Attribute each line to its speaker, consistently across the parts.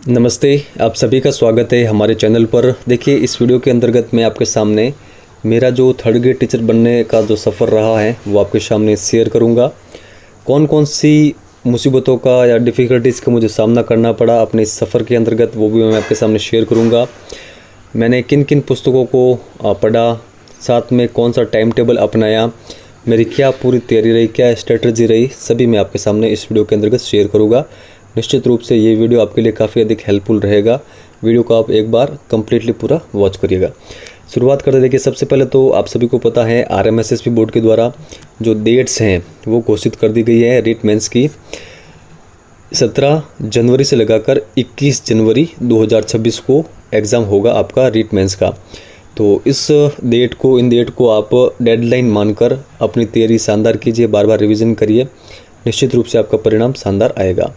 Speaker 1: नमस्ते, आप सभी का स्वागत है हमारे चैनल पर। देखिए, इस वीडियो के अंतर्गत मैं आपके सामने मेरा जो थर्ड ग्रेड टीचर बनने का जो सफ़र रहा है वो आपके सामने शेयर करूंगा। कौन कौन सी मुसीबतों का या डिफ़िकल्टीज़ का मुझे सामना करना पड़ा अपने इस सफ़र के अंतर्गत, वो भी मैं आपके सामने शेयर करूंगा। मैंने किन किन पुस्तकों को पढ़ा, साथ में कौन सा टाइम टेबल अपनाया, मेरी क्या पूरी तैयारी रही, क्या स्ट्रेटजी रही, सभी मैं आपके सामने इस वीडियो के अंतर्गत शेयर करूंगा। निश्चित रूप से ये वीडियो आपके लिए काफ़ी अधिक हेल्पफुल रहेगा। वीडियो को आप एक बार कम्प्लीटली पूरा वॉच करिएगा। शुरुआत करते देखिए, सबसे पहले तो आप सभी को पता है RMSSB बोर्ड के द्वारा जो डेट्स हैं वो घोषित कर दी गई है रीट मेंस की। 17 जनवरी से लगाकर 21 जनवरी 2026 को एग्ज़ाम होगा आपका रीट मेंस का। तो इन डेट को आप डेडलाइन मानकर अपनी तैयारी शानदार कीजिए, बार बार रिवीजन करिए, निश्चित रूप से आपका परिणाम शानदार आएगा।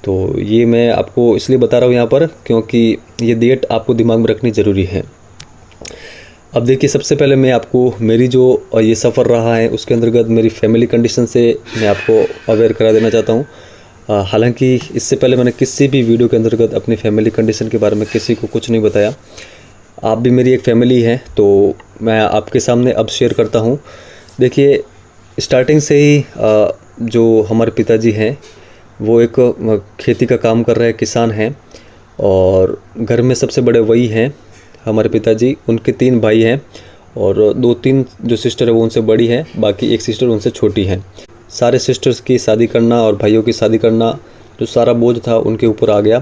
Speaker 1: तो ये मैं आपको इसलिए बता रहा हूँ यहाँ पर क्योंकि ये डेट आपको दिमाग में रखनी ज़रूरी है। अब देखिए, सबसे पहले मैं आपको मेरी जो ये सफ़र रहा है उसके अंतर्गत मेरी फैमिली कंडीशन से मैं आपको अवेयर करा देना चाहता हूँ। हालांकि इससे पहले मैंने किसी भी वीडियो के अंतर्गत अपनी फैमिली कंडीशन के बारे में किसी को कुछ नहीं बताया। आप भी मेरी एक फैमिली है, तो मैं आपके सामने अब शेयर करता हूँ। देखिए, स्टार्टिंग से ही जो हमारे पिताजी हैं वो एक खेती का काम कर रहे किसान हैं, और घर में सबसे बड़े वही हैं हमारे पिताजी। उनके 3 भाई हैं और 2-3 जो सिस्टर है वो उनसे बड़ी हैं, बाकी एक सिस्टर उनसे छोटी हैं। सारे सिस्टर्स की शादी करना और भाइयों की शादी करना, जो सारा बोझ था उनके ऊपर आ गया,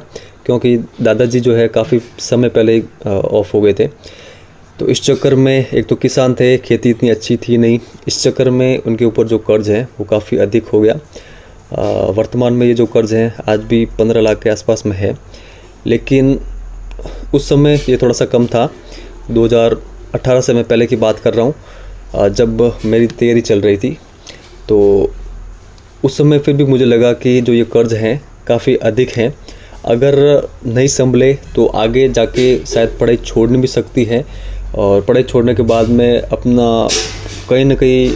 Speaker 1: क्योंकि दादाजी जो है काफ़ी समय पहले ही ऑफ हो गए थे। तो इस चक्कर में एक तो किसान थे, खेती इतनी अच्छी थी नहीं, इस चक्कर में उनके ऊपर जो कर्ज है वो काफ़ी अधिक हो गया। वर्तमान में ये जो कर्ज है आज भी 15 लाख के आसपास में है, लेकिन उस समय ये थोड़ा सा कम था। 2018 से मैं पहले की बात कर रहा हूँ, जब मेरी तैयारी चल रही थी। तो उस समय फिर भी मुझे लगा कि जो ये कर्ज हैं काफ़ी अधिक हैं, अगर नहीं संभले तो आगे जाके शायद पढ़ाई छोड़नी भी सकती है, और पढ़ाई छोड़ने के बाद में अपना कहीं ना कहीं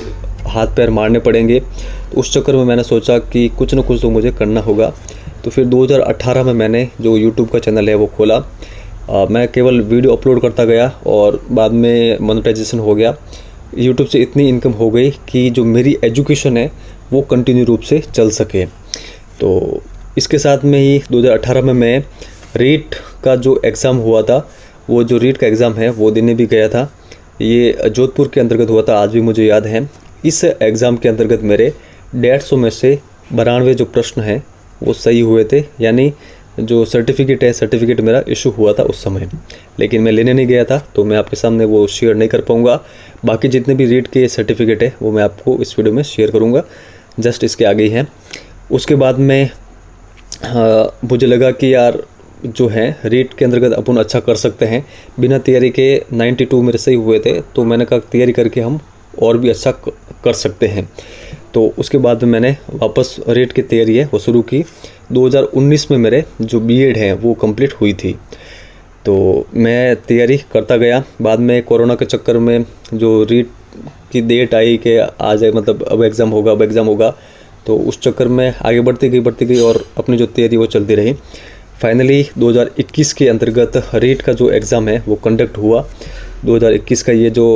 Speaker 1: हाथ पैर मारने पड़ेंगे। तो उस चक्कर में मैंने सोचा कि कुछ ना कुछ तो मुझे करना होगा। तो फिर 2018 में मैंने जो YouTube का चैनल है वो खोला। मैं केवल वीडियो अपलोड करता गया और बाद में मोनेटाइजेशन हो गया। YouTube से इतनी इनकम हो गई कि जो मेरी एजुकेशन है वो कंटिन्यू रूप से चल सके। तो इसके साथ में ही 2018 में मैं रीट का जो एग्ज़ाम हुआ था, वो जो रीट का एग्ज़ाम है वो देने भी गया था। ये जोधपुर के अंतर्गत हुआ था, आज भी मुझे याद है। इस एग्ज़ाम के अंतर्गत मेरे 150 में से 92 जो प्रश्न हैं वो सही हुए थे, यानी जो सर्टिफिकेट मेरा इशू हुआ था उस समय, लेकिन मैं लेने नहीं गया था, तो मैं आपके सामने वो शेयर नहीं कर पाऊँगा। बाकी जितने भी रीट के सर्टिफिकेट है वो मैं आपको इस वीडियो में शेयर करूँगा, जस्ट इसके आगे ही हैं। उसके बाद में मुझे लगा कि यार जो है रीट के अंतर्गत अपन अच्छा कर सकते हैं। बिना तैयारी के 92 मेरे सही हुए थे, तो मैंने कहा तैयारी करके हम और भी अच्छा कर सकते हैं। तो उसके बाद में मैंने वापस रीट की तैयारी है वो शुरू की। 2019 में मेरे जो बीएड है वो कंप्लीट हुई थी, तो मैं तैयारी करता गया। बाद में कोरोना के चक्कर में जो रीट की डेट आई कि आ जाए, मतलब अब एग्ज़ाम होगा, तो उस चक्कर में आगे बढ़ती गई और अपनी जो तैयारी वो चलती रही। फाइनली 2021 के अंतर्गत रीट का जो एग्ज़ाम है वो कंडक्ट हुआ। 2021 का ये जो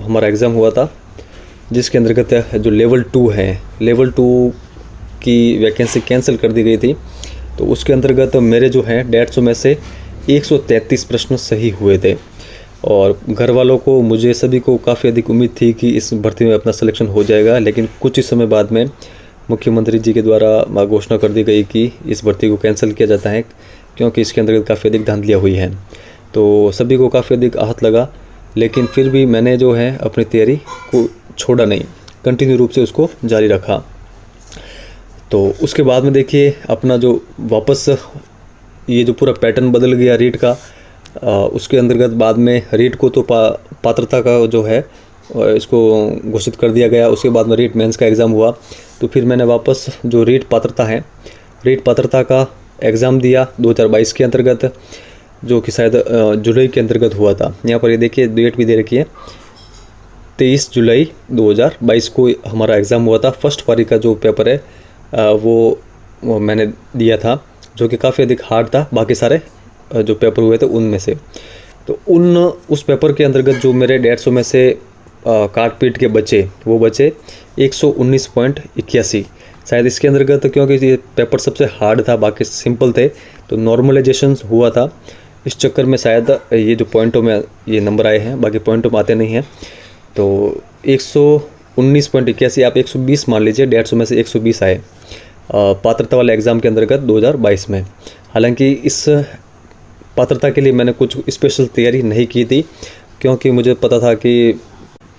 Speaker 1: हमारा एग्ज़ाम हुआ था, जिसके अंतर्गत जो लेवल 2 है, लेवल 2 की वैकेंसी कैंसिल कर दी गई थी। तो उसके अंतर्गत मेरे जो हैं 150 में से 133 प्रश्न सही हुए थे, और घर वालों को, मुझे सभी को काफ़ी अधिक उम्मीद थी कि इस भर्ती में अपना सिलेक्शन हो जाएगा। लेकिन कुछ ही समय बाद में मुख्यमंत्री जी के द्वारा घोषणा कर दी गई कि इस भर्ती को कैंसिल किया जाता है, क्योंकि इसके अंतर्गत काफ़ी अधिक धांधलियाँ हुई हैं। तो सभी को काफ़ी अधिक आहत लगा, लेकिन फिर भी मैंने जो है अपनी तैयारी को छोड़ा नहीं, कंटिन्यू रूप से उसको जारी रखा। तो उसके बाद में देखिए, अपना जो वापस ये जो पूरा पैटर्न बदल गया रीट का। उसके अंतर्गत बाद में रीट को तो पात्रता का जो है इसको घोषित कर दिया गया। उसके बाद में रीट मेंस का एग्ज़ाम हुआ, तो फिर मैंने वापस जो रीट पात्रता का एग्ज़ाम दिया 2022 के अंतर्गत, जो कि शायद जुलाई के अंतर्गत हुआ था। यहाँ पर ये देखिए डेट भी दे रखी है, 23 जुलाई 2022 को हमारा एग्ज़ाम हुआ था। फर्स्ट पारी का जो पेपर है वो मैंने दिया था। जो कि काफ़ी अधिक हार्ड था बाकी सारे जो पेपर हुए थे उनमें से। तो उस पेपर के अंतर्गत जो मेरे 150 में से काट पीट के बचे, वो बचे 119.81। शायद इसके अंतर्गत, क्योंकि ये पेपर सबसे हार्ड था, बाकी सिंपल थे, तो नॉर्मलाइजेशन हुआ था। इस चक्कर में शायद ये जो पॉइंटों में ये नंबर आए हैं, बाकी पॉइंटों में आते नहीं हैं। तो 119.81 आप 120 मान लीजिए, 150 में से 120 आए पात्रता वाले एग्ज़ाम के अंतर्गत 2022 में। हालांकि इस पात्रता के लिए मैंने कुछ स्पेशल तैयारी नहीं की थी, क्योंकि मुझे पता था कि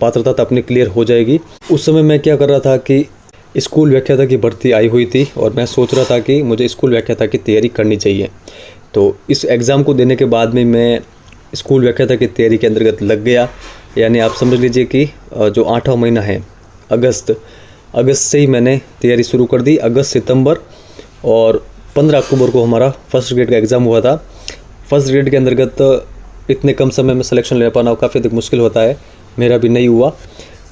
Speaker 1: पात्रता तो अपनी क्लियर हो जाएगी। उस समय मैं क्या कर रहा था कि स्कूल व्याख्याता की भर्ती आई हुई थी और मैं सोच रहा था कि मुझे स्कूल व्याख्याता की तैयारी करनी चाहिए। तो इस एग्ज़ाम को देने के बाद में मैं स्कूल व्याख्याता की तैयारी के अंतर्गत लग गया। यानी आप समझ लीजिए कि जो 8वां महीना है अगस्त से ही मैंने तैयारी शुरू कर दी। अगस्त, सितंबर और 15 अक्टूबर को हमारा फर्स्ट ग्रेड का एग्ज़ाम हुआ था। फर्स्ट ग्रेड के अंतर्गत इतने कम समय में सिलेक्शन ले पाना काफ़ी अधिक मुश्किल होता है, मेरा भी नहीं हुआ।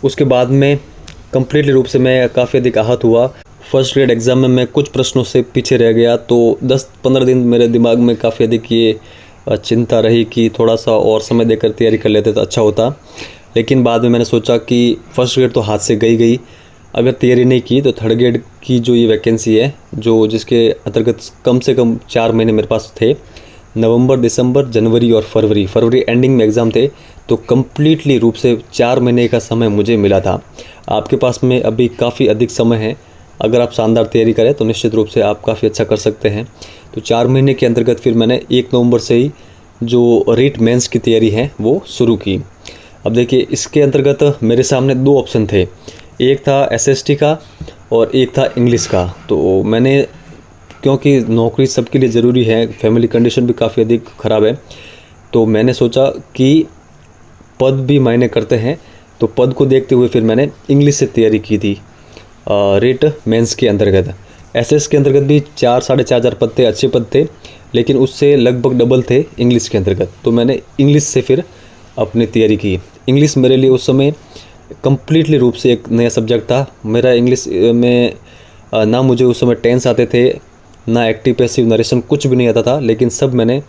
Speaker 1: उसके बाद में कंप्लीटली रूप से मैं काफ़ी अधिक आहत हुआ। फर्स्ट ग्रेड एग्ज़ाम में मैं कुछ प्रश्नों से पीछे रह गया, तो 10-15 दिन मेरे दिमाग में काफ़ी अधिक ये चिंता रही कि थोड़ा सा और समय देकर तैयारी कर लेते तो अच्छा होता। लेकिन बाद में मैंने सोचा कि फर्स्ट ग्रेड तो हाथ से गई, अगर तैयारी नहीं की तो थर्ड ग्रेड की जो ये वैकेंसी है, जो जिसके अंतर्गत कम से कम 4 महीने मेरे पास थे, नवंबर, दिसंबर, जनवरी और फरवरी एंडिंग में एग्ज़ाम थे, तो कम्प्लीटली रूप से 4 महीने का समय मुझे मिला था। आपके पास में अभी काफ़ी अधिक समय है, अगर आप शानदार तैयारी करें तो निश्चित रूप से आप काफ़ी अच्छा कर सकते हैं। तो 4 महीने के अंतर्गत फिर मैंने 1 नवंबर से ही जो रीट मेंस की तैयारी है वो शुरू की। अब देखिए, इसके अंतर्गत मेरे सामने 2 ऑप्शन थे, एक था एसएसटी का और एक था इंग्लिश का। तो मैंने, क्योंकि नौकरी सबके लिए ज़रूरी है, फैमिली कंडीशन भी काफ़ी अधिक ख़राब है, तो मैंने सोचा कि पद भी मायने करते हैं, तो पद को देखते हुए फिर मैंने इंग्लिश से तैयारी की थी रीट मेंस के अंतर्गत। एसएस के अंतर्गत भी 4-4.5 हज़ार पद थे, अच्छे पद थे, लेकिन उससे लगभग डबल थे इंग्लिश के अंतर्गत। तो मैंने इंग्लिश से फिर अपनी तैयारी की। इंग्लिश मेरे लिए उस समय कम्प्लीटली रूप से एक नया सब्जेक्ट था। मेरा इंग्लिश में ना मुझे उस समय टेंस आते थे, ना एक्टिव पैसिव नरेशन, कुछ भी नहीं आता था, लेकिन सब मैंने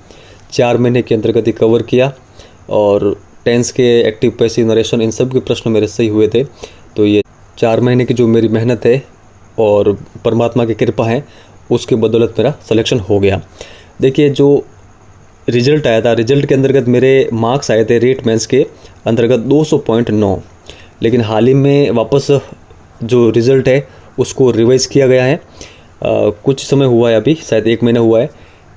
Speaker 1: 4 महीने के अंतर्गत ही कवर किया। और टेंस के, एक्टिव पैसिव नरेशन, इन सब के प्रश्न मेरे सही हुए थे। तो ये 4 महीने की जो मेरी मेहनत है और परमात्मा की कृपा है, उसके बदौलत मेरा सिलेक्शन हो गया। देखिए, जो रिज़ल्ट आया था, रिज़ल्ट के अंतर्गत मेरे मार्क्स आए थे रीट मेंस के अंतर्गत 200.9, लेकिन हाल ही में वापस जो रिज़ल्ट है उसको रिवाइज़ किया गया है। कुछ समय हुआ है, अभी शायद 1 महीना हुआ है।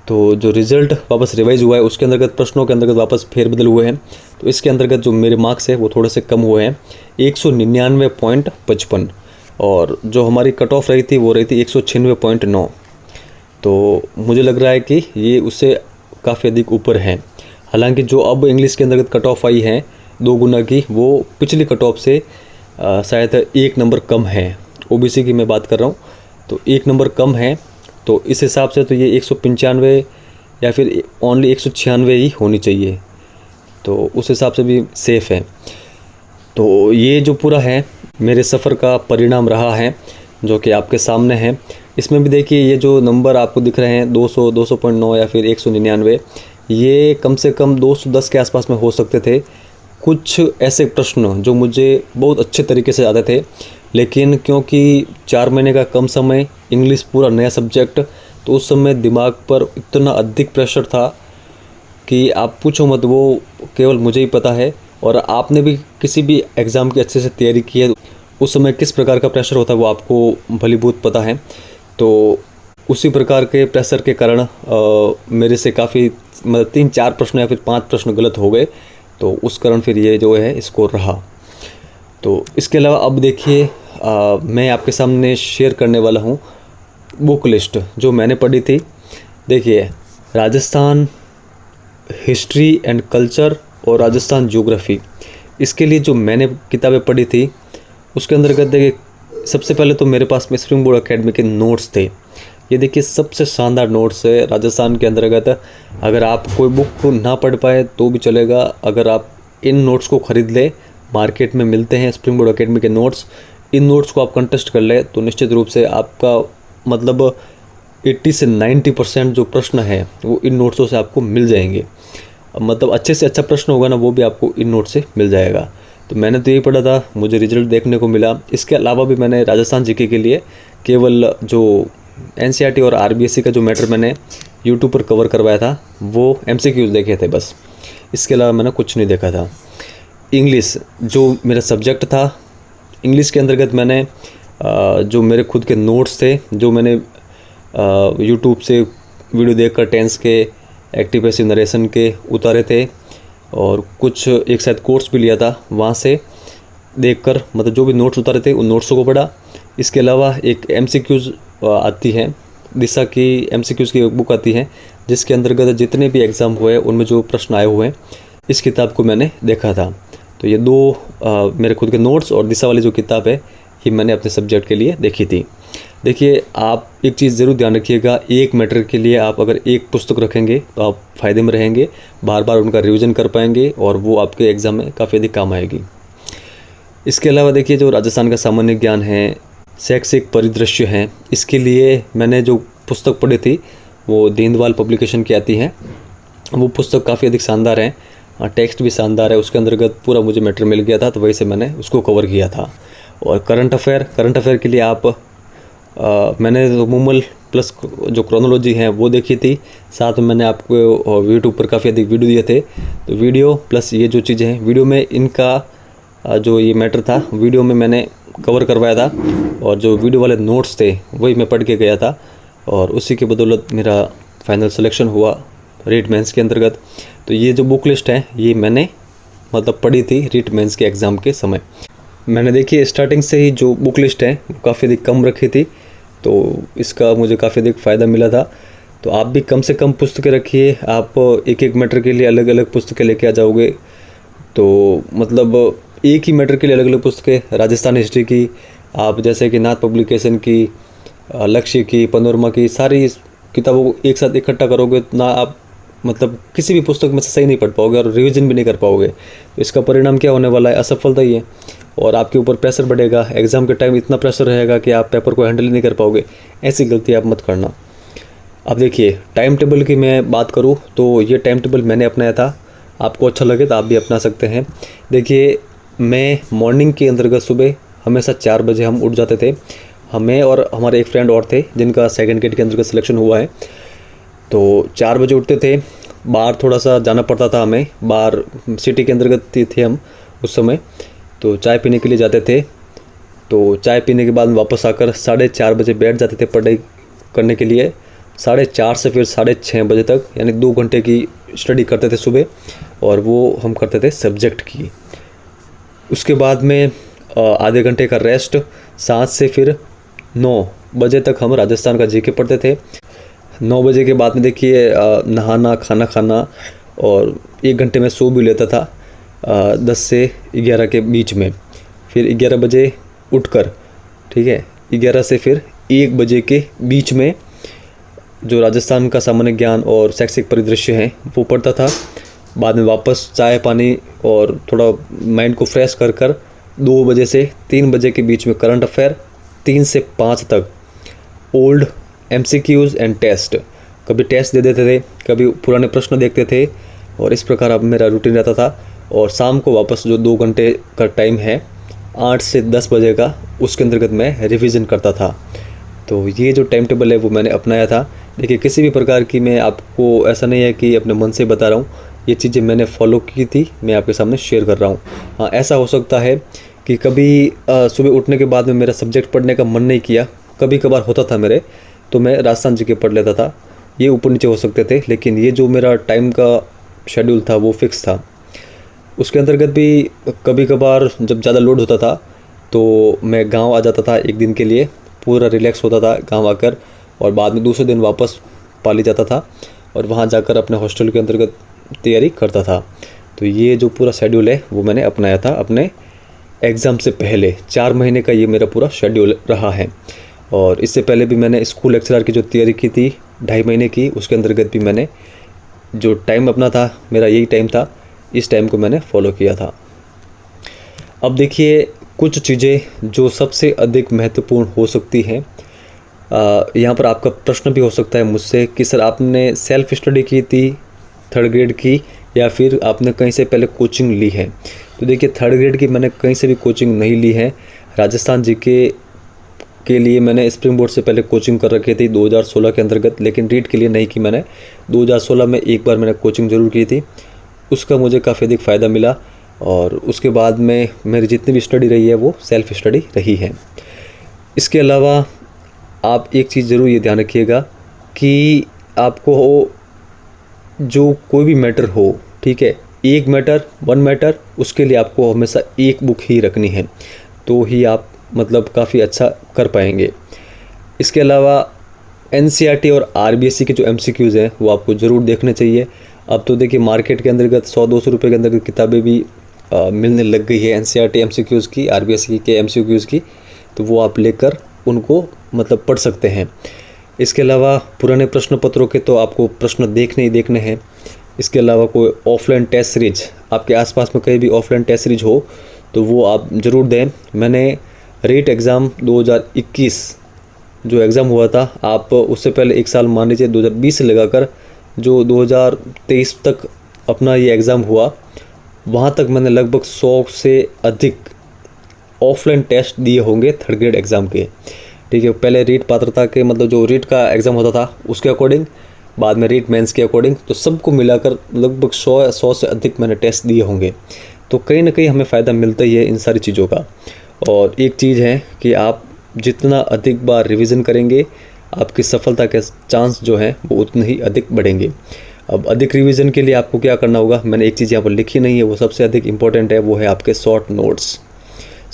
Speaker 1: तो जो रिज़ल्ट वापस रिवाइज़ हुआ है उसके अंतर्गत प्रश्नों के अंतर्गत वापस फेरबदल हुए हैं। तो इसके अंतर्गत जो मेरे मार्क्स है वो थोड़े से कम हुए हैं, 199.55, और जो हमारी कट ऑफ रही थी वो रही थी 196.9। तो मुझे लग रहा है कि ये उससे काफ़ी अधिक ऊपर है। हालांकि जो अब इंग्लिश के अंतर्गत कट ऑफ आई है 2 गुना की, वो पिछली कट ऑफ से शायद 1 नंबर कम है। ओबीसी की मैं बात कर रहा हूँ, तो 1 नंबर कम है। तो इस हिसाब से तो ये 195 या फिर ओनली 196 ही होनी चाहिए, तो उस हिसाब से भी सेफ़ है। तो ये जो पूरा है मेरे सफ़र का परिणाम रहा है, जो कि आपके सामने है। इसमें भी देखिए, ये जो नंबर आपको दिख रहे हैं 200, 200.9 या फिर 199, ये कम से कम 210 के आसपास में हो सकते थे। कुछ ऐसे प्रश्न जो मुझे बहुत अच्छे तरीके से आते थे, लेकिन क्योंकि 4 महीने का कम समय, इंग्लिश पूरा नया सब्जेक्ट, तो उस समय दिमाग पर इतना अधिक प्रेशर था कि आप पूछो मत, वो केवल मुझे ही पता है। और आपने भी किसी भी एग्ज़ाम की अच्छे से तैयारी की है, उस समय किस प्रकार का प्रेशर होता है वो आपको भलीभूत पता है। तो उसी प्रकार के प्रेशर के कारण मेरे से काफ़ी, मतलब 3-4 प्रश्न या फिर 5 प्रश्न गलत हो गए, तो उस कारण फिर ये जो है स्कोर रहा। तो इसके अलावा अब देखिए, मैं आपके सामने शेयर करने वाला हूँ बुक लिस्ट जो मैंने पढ़ी थी। देखिए, राजस्थान हिस्ट्री एंड कल्चर और राजस्थान ज्योग्राफी, इसके लिए जो मैंने किताबें पढ़ी थी उसके अंतर्गत देखिए, सबसे पहले तो मेरे पास में स्प्रिंग बोर्ड एकेडमी के नोट्स थे। ये देखिए, सबसे शानदार नोट्स है राजस्थान के अंतर्गत। अगर आप कोई बुक को ना पढ़ पाए तो भी चलेगा, अगर आप इन नोट्स को ख़रीद लें, मार्केट में मिलते हैं स्प्रिंग बोर्ड एकेडमी के नोट्स, इन नोट्स को आप कंटेस्ट कर लें तो निश्चित रूप से आपका, मतलब 80 से 90% जो प्रश्न है वो इन नोट्सों से आपको मिल जाएंगे। मतलब अच्छे से अच्छा प्रश्न होगा ना, वो भी आपको इन नोट से मिल जाएगा। तो मैंने तो यही पढ़ा था, मुझे रिजल्ट देखने को मिला। इसके अलावा भी मैंने राजस्थान जीके के लिए केवल जो एनसीईआरटी और आरबीएससी का जो मैटर मैंने यूट्यूब पर कवर करवाया था वो एमसीक्यूज देखे थे बस, इसके अलावा मैंने कुछ नहीं देखा था। इंग्लिश जो मेरा सब्जेक्ट था, इंग्लिश के अंतर्गत मैंने जो मेरे खुद के नोट्स थे, जो मैंने यूट्यूब से वीडियो देखकर टेंस के, एक्टिव पैसिव नरेशन के उतारे थे, और कुछ एक शायद कोर्स भी लिया था, वहाँ से देखकर मतलब जो भी नोट्स उतारे थे उन नोट्सों को पढ़ा। इसके अलावा एक एमसीक्यूज आती है, दिशा की एमसीक्यूज की एक बुक आती है, जिसके अंतर्गत जितने भी एग्ज़ाम हुए उनमें जो प्रश्न आए हुए हैं, इस किताब को मैंने देखा था। तो ये दो मेरे खुद के नोट्स और दिशा वाली जो किताब है ये मैंने अपने सब्जेक्ट के लिए देखी थी। देखिए, आप एक चीज़ ज़रूर ध्यान रखिएगा, एक मैटर के लिए आप अगर एक पुस्तक रखेंगे तो आप फ़ायदे में रहेंगे, बार बार उनका रिवीजन कर पाएंगे और वो आपके एग्ज़ाम में काफ़ी अधिक काम आएगी। इसके अलावा देखिए, जो राजस्थान का सामान्य ज्ञान है, शैक्षिक परिदृश्य हैं, इसके लिए मैंने जो पुस्तक पढ़ी थी वो दीनदयाल पब्लिकेशन की आती है। वो पुस्तक काफ़ी अधिक शानदार है, टेक्स्ट भी शानदार है, उसके अंतर्गत पूरा मुझे मैटर मिल गया था, तो वही से मैंने उसको कवर किया था। और करंट अफेयर के लिए आप मैंने तो मूमल प्लस जो क्रोनोलॉजी है वो देखी थी, साथ में मैंने आपको यूट्यूब पर काफ़ी अधिक वीडियो दिए थे। तो वीडियो प्लस ये जो चीज़ें हैं, वीडियो में इनका जो ये मैटर था वीडियो में मैंने कवर करवाया था, और जो वीडियो वाले नोट्स थे वही मैं पढ़ के गया था, और उसी की बदौलत मेरा फाइनल सिलेक्शन हुआ रीट मेंस के अंतर्गत। तो ये जो बुक लिस्ट है ये मैंने मतलब पढ़ी थी रीट मेंस के एग्ज़ाम के समय। मैंने देखिए स्टार्टिंग से ही जो बुक लिस्ट है वो काफ़ी अधिक कम रखी थी, तो इसका मुझे काफ़ी अधिक फ़ायदा मिला था। तो आप भी कम से कम पुस्तकें रखिए, आप एक एक मैटर के लिए अलग अलग पुस्तकें लेके आ जाओगे, तो मतलब एक ही मैटर के लिए अलग अलग पुस्तकें, राजस्थान हिस्ट्री की आप जैसे कि नाथ पब्लिकेशन की, लक्ष्य की, पनोरमा की, सारी किताबों को एक साथ इकट्ठा करोगे ना आप मतलब किसी भी पुस्तक में से सही नहीं पढ़ पाओगे और रिवीजन भी नहीं कर पाओगे। तो इसका परिणाम क्या होने वाला है, असफलता ही है, और आपके ऊपर प्रेशर बढ़ेगा। एग्ज़ाम के टाइम इतना प्रेशर रहेगा कि आप पेपर को हैंडल नहीं कर पाओगे। ऐसी गलती आप मत करना। अब देखिए, टाइम टेबल की मैं बात करूँ तो ये टाइम टेबल मैंने अपनाया था, आपको अच्छा लगे तो आप भी अपना सकते हैं। देखिए, मैं मॉर्निंग के अंतर्गत सुबह हमेशा 4 बजे हम उठ जाते थे, हमें और हमारे एक फ्रेंड और थे जिनका सेकंड गेट के अंतर्गत सिलेक्शन हुआ है। तो 4 बजे उठते थे, बाहर थोड़ा सा जाना पड़ता था हमें, बाहर सिटी के अंतर्गत थे हम उस समय, तो चाय पीने के लिए जाते थे। तो चाय पीने के बाद वापस आकर 4:30 बजे बैठ जाते थे पढ़ाई करने के लिए। 4:30 से फिर 6:30 बजे तक, यानी 2 घंटे की स्टडी करते थे सुबह, और वो हम करते थे सब्जेक्ट की। उसके बाद में आधे घंटे का रेस्ट, 7 से फिर 9 बजे तक हम राजस्थान का जीके पढ़ते थे। 9 बजे के बाद में देखिए नहाना, खाना खाना, और 1 घंटे में सो भी लेता था 10 से 11 के बीच में। फिर 11 बजे उठकर, ठीक है, 11 से फिर 1 बजे के बीच में जो राजस्थान का सामान्य ज्ञान और शैक्षिक परिदृश्य है वो पढ़ता था। बाद में वापस चाय पानी और थोड़ा माइंड को फ्रेश कर 2 बजे से 3 बजे के बीच में करंट अफेयर, 3 से 5 तक ओल्ड MCQs एंड टेस्ट। कभी टेस्ट दे देते थे, कभी पुराने प्रश्न देखते थे, और इस प्रकार अब मेरा रूटीन रहता था। और शाम को वापस जो 2 घंटे का टाइम है 8 से 10 बजे का, उसके अंतर्गत मैं रिवीजन करता था। तो ये जो टाइम टेबल है वो मैंने अपनाया था। देखिए, किसी भी प्रकार की मैं आपको ऐसा नहीं है कि अपने मन से बता रहा हूँ, ये चीज़ें मैंने फॉलो की थी, मैं आपके सामने शेयर कर रहा हूँ। हाँ, ऐसा हो सकता है कि कभी सुबह उठने के बाद में मेरा सब्जेक्ट पढ़ने का मन नहीं किया, कभी कभार होता था मेरे, तो मैं राजस्थान जी के पढ़ लेता था। ये ऊपर नीचे हो सकते थे, लेकिन ये जो मेरा टाइम का शेड्यूल था वो फिक्स था। उसके अंतर्गत भी कभी कभार जब ज़्यादा लोड होता था तो मैं गांव आ जाता था 1 दिन के लिए, पूरा रिलैक्स होता था गांव आकर, और बाद में दूसरे दिन वापस पाली जाता था और वहां जाकर अपने हॉस्टल के अंतर्गत तैयारी करता था। तो ये जो पूरा शेड्यूल है वो मैंने अपनाया था अपने एग्ज़ाम से पहले। 4 महीने का ये मेरा पूरा शेड्यूल रहा है। और इससे पहले भी मैंने स्कूल लेक्चरर की जो तैयारी की थी 2.5 महीने की, उसके अंतर्गत भी मैंने जो टाइम अपना था, मेरा यही टाइम था, इस टाइम को मैंने फॉलो किया था। अब देखिए, कुछ चीज़ें जो सबसे अधिक महत्वपूर्ण हो सकती हैं यहाँ पर आपका प्रश्न भी हो सकता है मुझसे कि सर आपने सेल्फ स्टडी की थी थर्ड ग्रेड की या फिर आपने कहीं से पहले कोचिंग ली है। तो देखिए थर्ड ग्रेड की मैंने कहीं से भी कोचिंग नहीं ली है। राजस्थान जीके के लिए मैंने स्प्रिंग बोर्ड से पहले कोचिंग कर रखी थी 2016 के अंतर्गत, लेकिन रीट के लिए नहीं की मैंने। 2016 में एक बार मैंने कोचिंग ज़रूर की थी, उसका मुझे काफ़ी अधिक फ़ायदा मिला और उसके बाद में मेरी जितनी भी स्टडी रही है वो सेल्फ स्टडी रही है। इसके अलावा आप एक चीज़ ज़रूर ये ध्यान रखिएगा कि आपको जो कोई भी मैटर हो, ठीक है, एक मैटर वन मैटर, उसके लिए आपको हमेशा एक बुक ही रखनी है, तो ही आप मतलब काफ़ी अच्छा कर पाएंगे। इसके अलावा एनसीईआरटी और आरबीएससी के जो एमसीक्यूज़ हैं वो आपको ज़रूर देखने चाहिए। अब तो देखिए मार्केट के अंतर्गत 100-200 रुपये के अंदर किताबें भी मिलने लग गई है एनसीईआरटी एमसीक्यूज़ की, आरबीएससी के एमसीक्यूज़ की, तो वो आप लेकर उनको मतलब पढ़ सकते हैं। इसके अलावा पुराने प्रश्न पत्रों के तो आपको प्रश्न देखने ही देखने हैं। इसके अलावा कोई ऑफलाइन टेस्ट सीरीज आपके आसपास में कहीं भी ऑफलाइन टेस्ट सीरीज हो तो वो आप ज़रूर दें। मैंने रीट एग्ज़ाम 2021 जो एग्ज़ाम हुआ था, आप उससे पहले एक साल मान लीजिए 2020 से लगाकर जो 2023 तक अपना ये एग्ज़ाम हुआ, वहाँ तक मैंने लगभग 100 से अधिक ऑफलाइन टेस्ट दिए होंगे थर्ड ग्रेड एग्ज़ाम के, ठीक है। पहले रीट पात्रता के मतलब जो रीट का एग्ज़ाम होता था उसके अकॉर्डिंग, बाद में रीट मेंस के अकॉर्डिंग, तो सबको मिलाकर लगभग 100 से अधिक मैंने टेस्ट दिए होंगे। तो कहीं ना कहीं हमें फ़ायदा मिलता ही है इन सारी चीज़ों का। और एक चीज़ है कि आप जितना अधिक बार रिवीजन करेंगे आपकी सफलता के चांस जो हैं वो उतने ही अधिक बढ़ेंगे। अब अधिक रिवीजन के लिए आपको क्या करना होगा, मैंने एक चीज़ यहाँ पर लिखी नहीं है, वो सबसे अधिक इम्पोर्टेंट है, वो है आपके शॉर्ट नोट्स।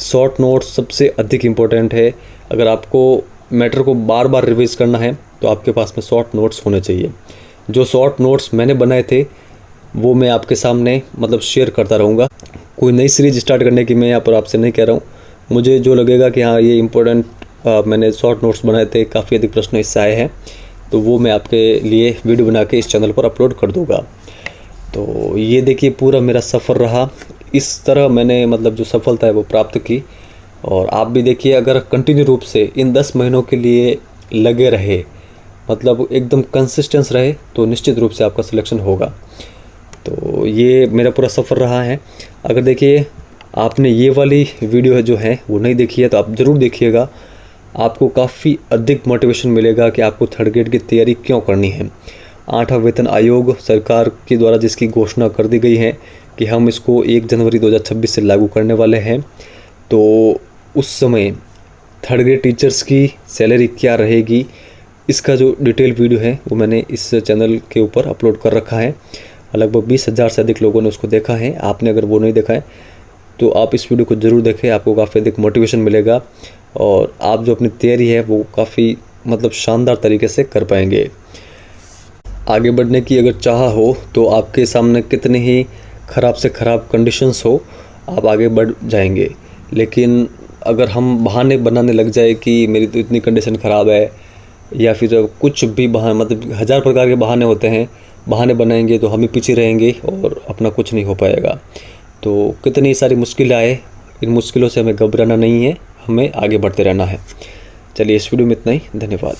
Speaker 1: शॉर्ट नोट्स सबसे अधिक इम्पोर्टेंट है। अगर आपको मैटर को बार बार रिवाइज करना है तो आपके पास में शॉर्ट नोट्स होने चाहिए। जो शॉर्ट नोट्स मैंने बनाए थे वो मैं आपके सामने मतलब शेयर करता रहूँगा। कोई नई सीरीज स्टार्ट करने की मैं यहाँ पर आपसे नहीं कह रहा हूँ। मुझे जो लगेगा कि हाँ ये इम्पोर्टेंट मैंने शॉर्ट नोट्स बनाए थे, काफ़ी अधिक प्रश्न इससे आए हैं, तो वो मैं आपके लिए वीडियो बना के इस चैनल पर अपलोड कर दूँगा। तो ये देखिए पूरा मेरा सफ़र रहा, इस तरह मैंने मतलब जो सफलता है वो प्राप्त की। और आप भी देखिए अगर कंटिन्यू रूप से इन 10 महीनों के लिए लगे रहे, मतलब एकदम कंसिस्टेंस रहे, तो निश्चित रूप से आपका सिलेक्शन होगा। तो ये मेरा पूरा सफ़र रहा है। अगर देखिए आपने ये वाली वीडियो जो है वो नहीं देखी है तो आप ज़रूर देखिएगा, आपको काफ़ी अधिक मोटिवेशन मिलेगा कि आपको थर्ड ग्रेड की तैयारी क्यों करनी है। 8वां वेतन आयोग सरकार के द्वारा जिसकी घोषणा कर दी गई है कि हम इसको 1 जनवरी 2026 से लागू करने वाले हैं, तो उस समय थर्ड ग्रेड टीचर्स की सैलरी क्या रहेगी, इसका जो डिटेल वीडियो है वो मैंने इस चैनल के ऊपर अपलोड कर रखा है। लगभग 20,000 से अधिक लोगों ने उसको देखा है। आपने अगर वो नहीं देखा है तो आप इस वीडियो को ज़रूर देखें, आपको काफ़ी अधिक मोटिवेशन मिलेगा और आप जो अपनी तैयारी है वो काफ़ी मतलब शानदार तरीके से कर पाएंगे। आगे बढ़ने की अगर चाह हो तो आपके सामने कितने ही ख़राब से ख़राब कंडीशंस हो, आप आगे बढ़ जाएंगे। लेकिन अगर हम बहाने बनाने लग जाए कि मेरी तो इतनी कंडीशन ख़राब है, या फिर कुछ भी बहाने, मतलब 1000 प्रकार के बहाने होते हैं, बहाने बनाएंगे तो हम ही पीछे रहेंगे और अपना कुछ नहीं हो पाएगा। तो कितनी सारी मुश्किलें आए, इन मुश्किलों से हमें घबराना नहीं है, हमें आगे बढ़ते रहना है। चलिए इस वीडियो में इतना ही, धन्यवाद।